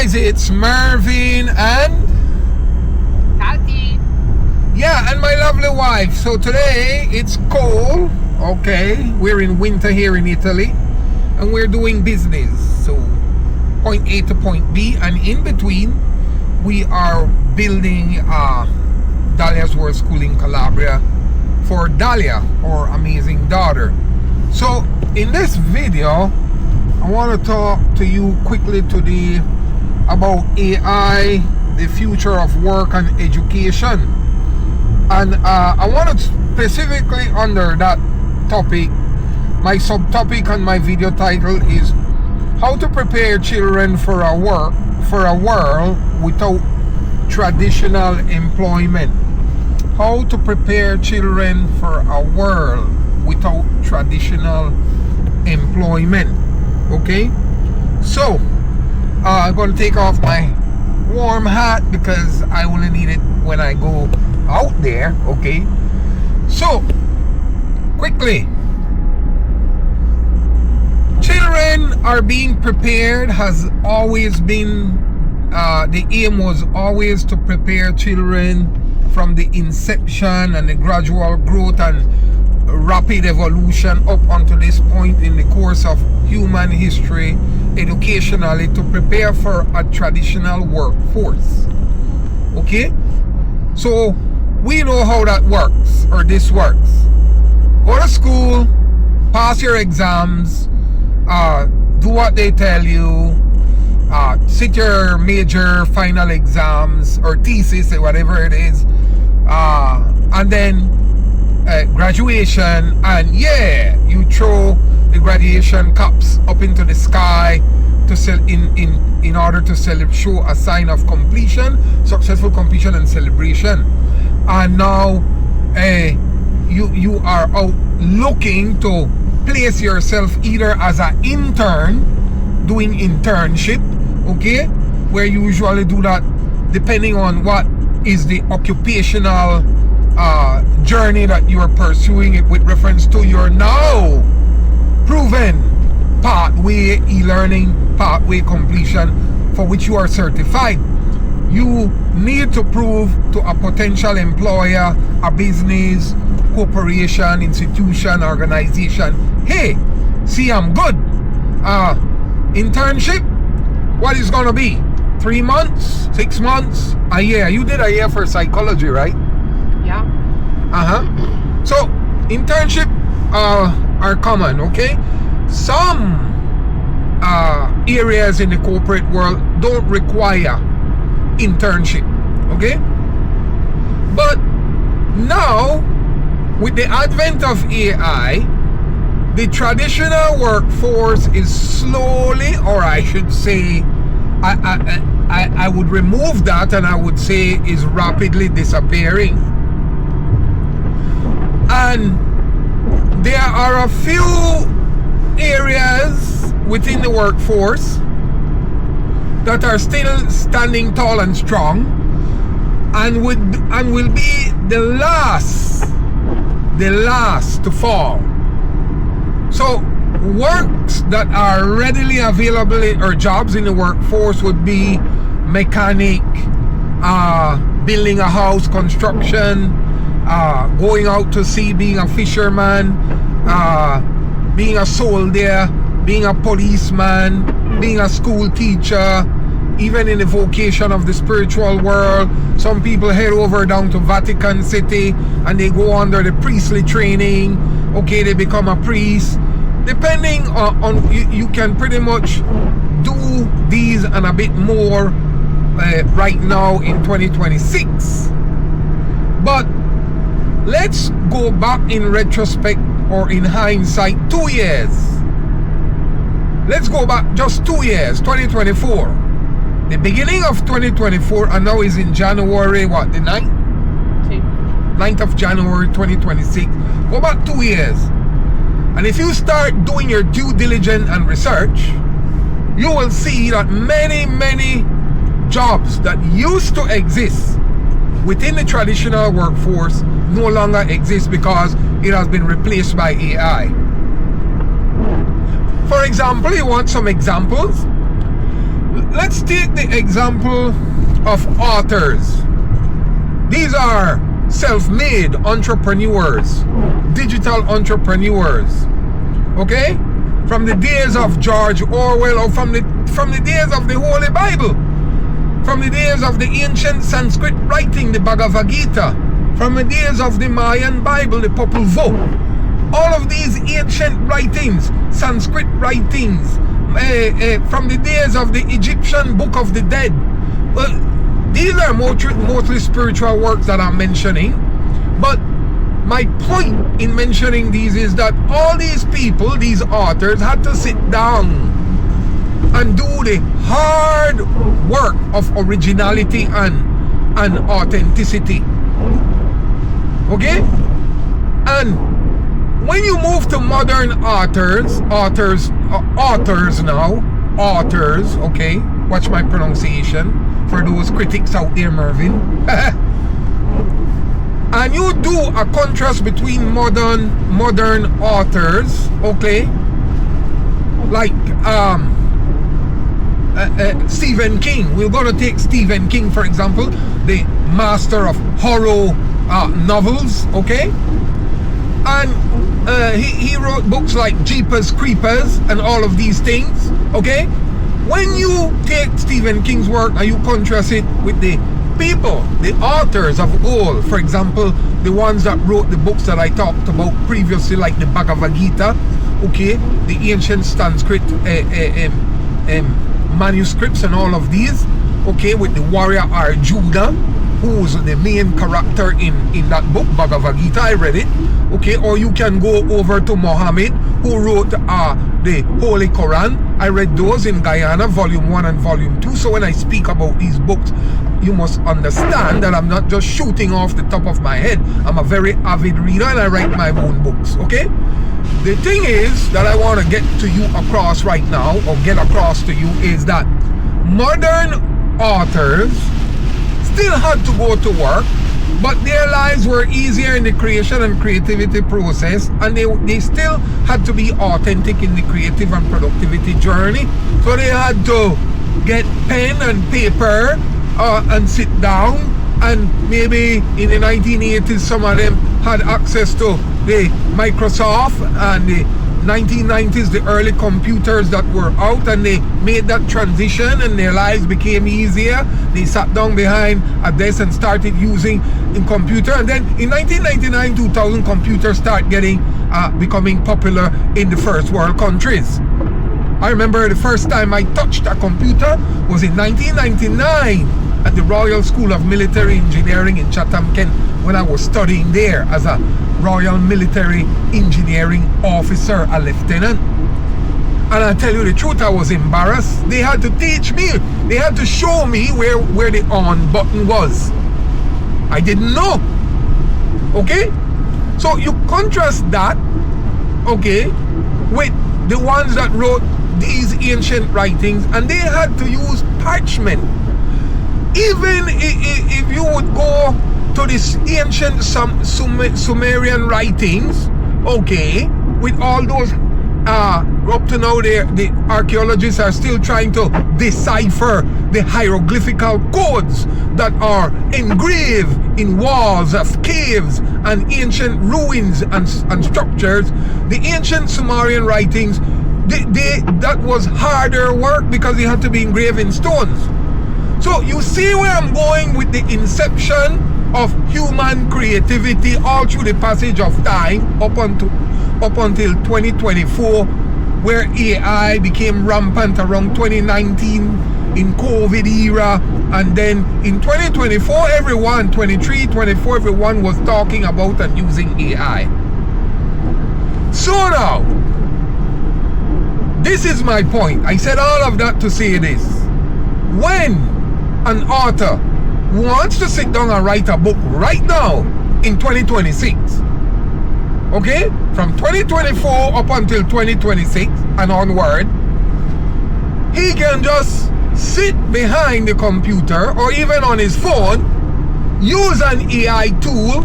guys, it's Mervin and Tati. yeah, and my lovely wife. So today it's cold. Okay, we're in winter here in Italy, and we're doing business. So point A to point B, and in between we are building Dalia's World Schooling Calabria for Dalia, our amazing daughter. So in this video, I want to talk to you quickly today about AI, the future of work and education. And I want to specifically under that topic, my subtopic and my video title is how to prepare children for a world without traditional employment. How to prepare children for a world without traditional employment. Okay, so I'm going to take off my warm hat because I only need it when I go out there. Okay, so quickly, children are being prepared has always been the aim was always to prepare children from the inception and the gradual growth and rapid evolution up until this point in the course of human history educationally to prepare for a traditional workforce. Okay, so we know how that works, or this works. Go to school, pass your exams, do what they tell you, sit your major final exams or thesis or whatever it is, and then graduation, and yeah, you throw the graduation cups up into the sky to in order to show a sign of completion, successful completion and celebration. And now you are out looking to place yourself either as an intern doing internship, okay, where you usually do that depending on what is the occupational journey that you are pursuing it with reference to your now proven pathway, e-learning pathway completion for which you are certified. You need to prove to a potential employer, a business, corporation, institution, organization, hey, see, I'm good. Internship, what is going to be? 3 months, 6 months, a year? You did a year for psychology, right? Yeah. So internship are common, okay? Some areas in the corporate world don't require internship, okay? But now, with the advent of AI, the traditional workforce is slowly, or I should say, I would remove that and I would say is rapidly disappearing. And there are a few areas within the workforce that are still standing tall and strong and will be the last to fall. So works that are readily available or jobs in the workforce would be mechanic, building a house, construction, going out to sea, being a fisherman, being a soldier, being a policeman, being a school teacher. Even in the vocation of the spiritual world, some people head over down to Vatican City and they go under the priestly training. Okay, they become a priest. Depending on you can pretty much do these and a bit more right now in 2026. But let's go back in retrospect or in hindsight 2 years. Let's go back just 2 years, 2024. The beginning of 2024, and now is in January, what, the 9th? 9th of January 2026. Go back 2 years. And if you start doing your due diligence and research, you will see that many jobs that used to exist within the traditional workforce no longer exist because it has been replaced by AI. For example, you want some examples? let's take the example of authors. These are self-made entrepreneurs, digital entrepreneurs. Okay? From the days of George Orwell, or from the days of the Holy Bible, from the days of the ancient Sanskrit writing, the Bhagavad Gita, from the days of the Mayan Bible, the Popol Vuh. All of these ancient writings, Sanskrit writings, from the days of the Egyptian Book of the Dead. Well, these are mostly spiritual works that I'm mentioning. But my point in mentioning these is that all these people, these authors, had to sit down and do the hard work of originality and authenticity. Okay? And when you move to modern authors now, okay? Watch my pronunciation for those critics out there, Mervin. And you do a contrast between modern authors, okay? Like Stephen King. We're going to take Stephen King, for example, the master of horror novels, okay? And he wrote books like Jeepers Creepers and all of these things, okay? When you take Stephen King's work and you contrast it with the people, the authors of old, for example, the ones that wrote the books that I talked about previously, like the Bhagavad Gita, okay, the ancient Sanskrit manuscripts and all of these, okay, with the warrior Arjuna, who's the main character in that book, Bhagavad Gita. I read it, okay. Or you can go over to Muhammad, who wrote the Holy Quran. I read those in Guyana, volume 1 and volume 2. So when I speak about these books, you must understand that I'm not just shooting off the top of my head. I'm a very avid reader and I write my own books, okay? The thing is that I want to get to you across right now, or get across to you, is that modern authors still had to go to work, but their lives were easier in the creation and creativity process, and they still had to be authentic in the creative and productivity journey. So they had to get pen and paper and sit down, and maybe in the 1980s some of them had access to the Microsoft, and the 1990s the early computers that were out, and they made that transition and their lives became easier. They sat down behind a desk and started using a computer, and then in 1999 2000 computers start becoming popular in the first world countries. I remember the first time I touched a computer was in 1999 at the Royal School of Military Engineering in Chatham, Kent, when I was studying there as a Royal Military Engineering officer, a lieutenant. And I tell you the truth, I was embarrassed. They had to teach me, they had to show me where the on button was. I didn't know. Okay? So you contrast that, okay, with the ones that wrote these ancient writings, and they had to use parchment. Even if you would go to this ancient Sumerian writings, okay, with all those up to now the archaeologists are still trying to decipher the hieroglyphical codes that are engraved in walls of caves and ancient ruins and structures. The ancient Sumerian writings, that was harder work because they had to be engraved in stones. So you see where I'm going with the inception of human creativity all through the passage of time up until 2024, where AI became rampant around 2019 in COVID era, and then in 2024 everyone, 23, 24, everyone was talking about and using AI. So now, this is my point. I said all of that to say this. When an author wants to sit down and write a book right now in 2026, okay, from 2024 up until 2026 and onward, he can just sit behind the computer or even on his phone, use an AI tool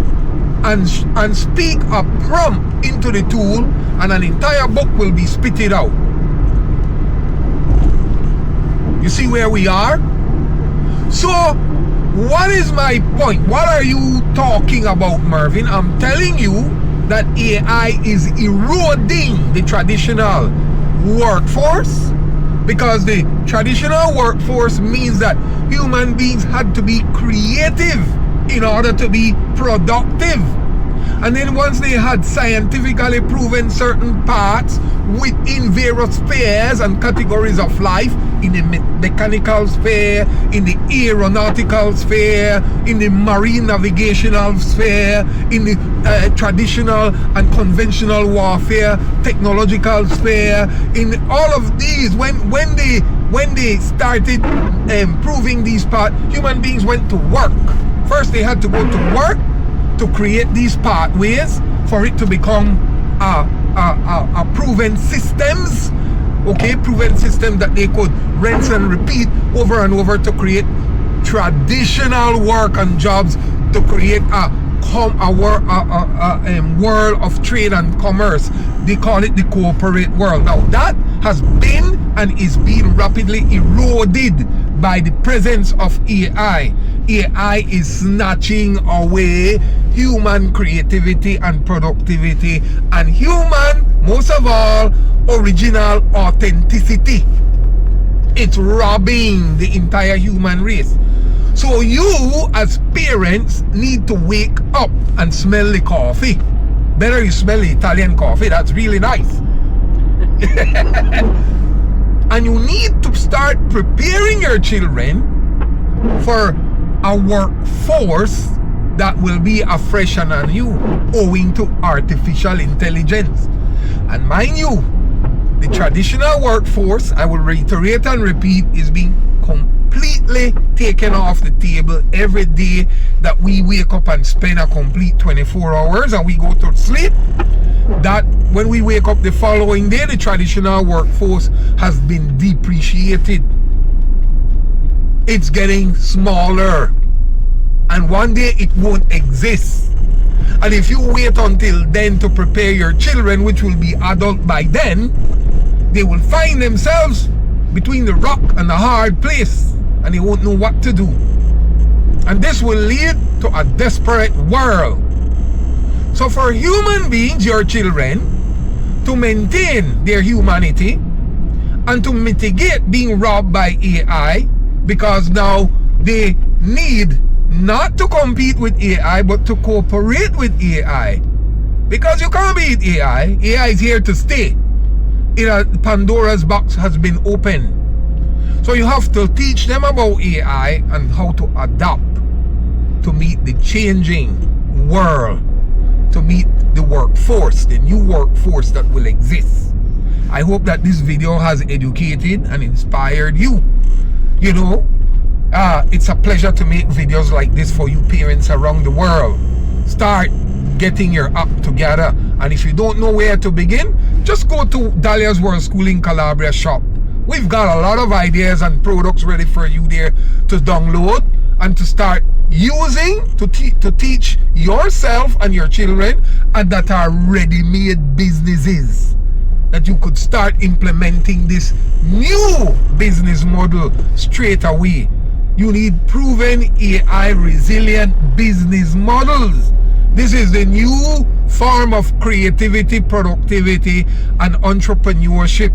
and speak a prompt into the tool, and an entire book will be spitted out. You see where we are? So, what is my point? What are you talking about, Mervin? I'm telling you that AI is eroding the traditional workforce, because the traditional workforce means that human beings had to be creative in order to be productive. And then once they had scientifically proven certain parts within various spheres and categories of life, in the mechanical sphere, in the aeronautical sphere, in the marine navigational sphere, in the traditional and conventional warfare, technological sphere, in all of these, when they started proving these parts, human beings went to work. First they had to go to work to create these pathways for it to become a proven systems, okay, proven system that they could rinse and repeat over and over to create traditional work and jobs, to create a world of trade and commerce. They call it the corporate world. Now that has been and is being rapidly eroded by the presence of AI. AI is snatching away human creativity and productivity, and human, most of all, original authenticity. It's robbing the entire human race. So you as parents need to wake up and smell the coffee. Better you smell the Italian coffee, that's really nice. And you need to start preparing your children for a workforce that will be afresh and anew, owing to artificial intelligence. And mind you, the traditional workforce, I will reiterate and repeat, is being completely taken off the table every day that we wake up and spend a complete 24 hours and we go to sleep. That when we wake up the following day, the traditional workforce has been depreciated. It's getting smaller, and one day it won't exist. And if you wait until then to prepare your children, which will be adult by then, they will find themselves between the rock and the hard place, and they won't know what to do. And this will lead to a desperate world. So for human beings, your children, to maintain their humanity and to mitigate being robbed by AI, because now they need not to compete with AI, but to cooperate with AI. Because you can't beat AI. AI is here to stay. Pandora's box has been opened. So you have to teach them about AI and how to adapt to meet the changing world, to meet the workforce, the new workforce that will exist. I hope that this video has educated and inspired you. You know, it's a pleasure to make videos like this for you parents around the world. Start getting your act together, and if you don't know where to begin, just go to Dalia's World Schooling Calabria shop. We've got a lot of ideas and products ready for you there to download and to start using to teach yourself and your children, and that are ready-made businesses that you could start implementing this new business model straight away. You need proven AI resilient business models. This is the new form of creativity, productivity, and entrepreneurship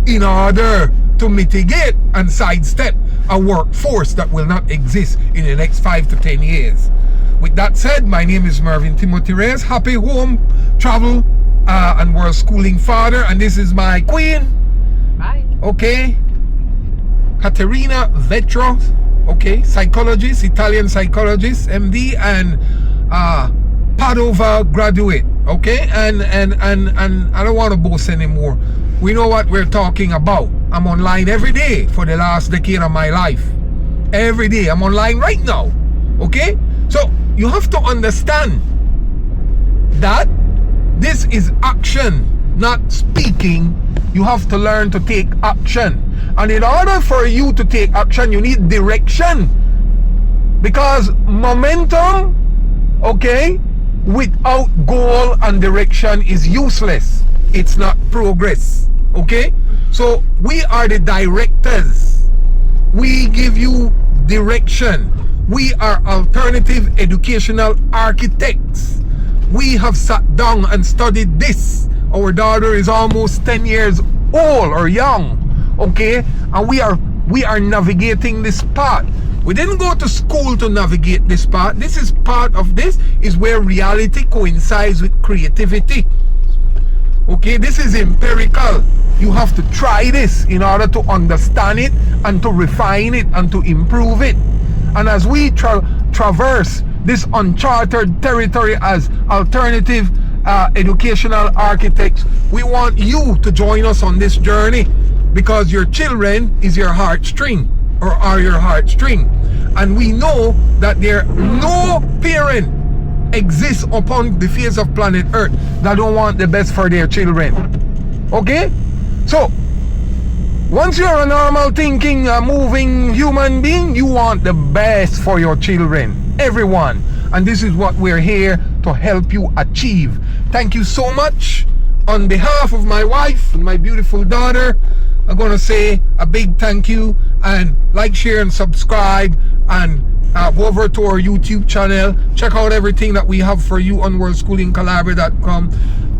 in order to mitigate and sidestep a workforce that will not exist in the next 5 to 10 years. With that said, my name is Mervin Timothy Reyes. Happy home, travel, and world schooling father. And this is my queen. Bye. Okay. Caterina Vetro. Okay. Psychologist, Italian psychologist, MD, and Padova graduate. Okay. And I don't want to boast anymore. We know what we're talking about. I'm online every day for the last decade of my life. Every day. I'm online right now. Okay? So you have to understand that this is action, not speaking. You have to learn to take action. And in order for you to take action, you need direction. Because momentum, okay, without goal and direction is useless. It's not progress. Okay? So we are the directors. We give you direction. We are alternative educational architects. We have sat down and studied this. Our daughter is almost 10 years old or young, okay? And we are navigating this path. We didn't go to school to navigate this path. This is part of this is where reality coincides with creativity. Okay, this is empirical. You have to try this in order to understand it and to refine it and to improve it. And as we traverse this uncharted territory as alternative educational architects, we want you to join us on this journey, because your children is your heartstring, or are your heartstring. And we know that there no parent exists upon the face of planet Earth that don't want the best for their children. Okay? So, once you're a normal thinking, moving human being, you want the best for your children. Everyone. And this is what we're here to help you achieve. Thank you so much. On behalf of my wife and my beautiful daughter, I'm going to say a big thank you, and like, share, and subscribe, and go over to our YouTube channel. Check out everything that we have for you on worldschooling.com.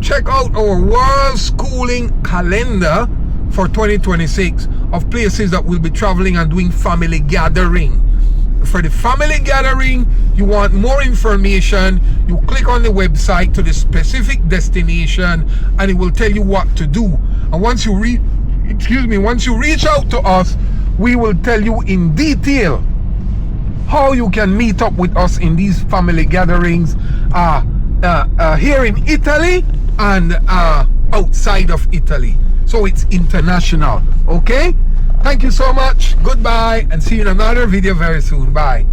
Check out our World Schooling calendar for 2026 of places that we'll be traveling and doing family gathering. For the family gathering, you want more information, you click on the website to the specific destination, and it will tell you what to do. And once you reach out to us, we will tell you in detail how you can meet up with us in these family gatherings here in Italy and outside of Italy. So it's international. Okay? Thank you so much. Goodbye, and see you in another video very soon. Bye.